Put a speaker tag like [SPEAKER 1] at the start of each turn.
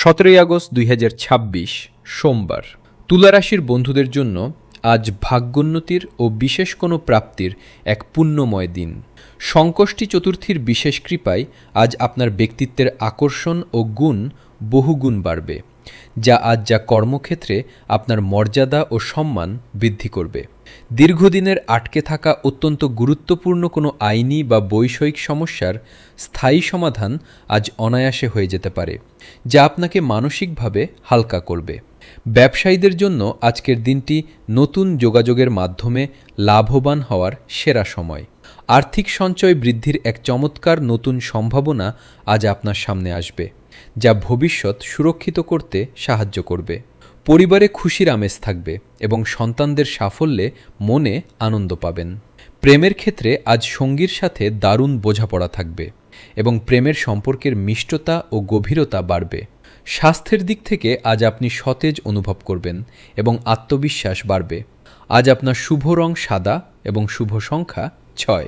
[SPEAKER 1] 17 August 2026 সোমবার। তুলা রাশির বন্ধুদের জন্য আজ ভাগ্যোন্নতির ও বিশেষ কোনো প্রাপ্তির এক পুণ্যময় দিন। সংকষ্টি চতুর্থীর বিশেষ কৃপায় আজ আপনার ব্যক্তিত্বের আকর্ষণ ও গুণ বহুগুণ বাড়বে, যা কর্মক্ষেত্রে আপনার মর্যাদা ও সম্মান বৃদ্ধি করবে। দীর্ঘদিনের আটকে থাকা অত্যন্ত গুরুত্বপূর্ণ কোনো আইনি বা বৈষয়িক সমস্যার স্থায়ী সমাধান আজ অনায়াসে হয়ে যেতে পারে, যা আপনাকে মানসিকভাবে হালকা করবে। ব্যবসায়ীদের জন্য আজকের দিনটি নতুন যোগাযোগের মাধ্যমে লাভবান হওয়ার সেরা সময়। আর্থিক সঞ্চয় বৃদ্ধির এক চমৎকার নতুন সম্ভাবনা আজ আপনার সামনে আসবে, যা ভবিষ্যৎ সুরক্ষিত করতে সাহায্য করবে। পরিবারে খুশির আমেজ থাকবে এবং সন্তানদের সাফল্যে মনে আনন্দ পাবেন। প্রেমের ক্ষেত্রে আজ সঙ্গীর সাথে দারুণ বোঝাপড়া থাকবে এবং প্রেমের সম্পর্কের মিষ্টতা ও গভীরতা বাড়বে। স্বাস্থ্যের দিক থেকে আজ আপনি সতেজ অনুভব করবেন এবং আত্মবিশ্বাস বাড়বে। আজ আপনার শুভ রং সাদা এবং শুভ সংখ্যা 6।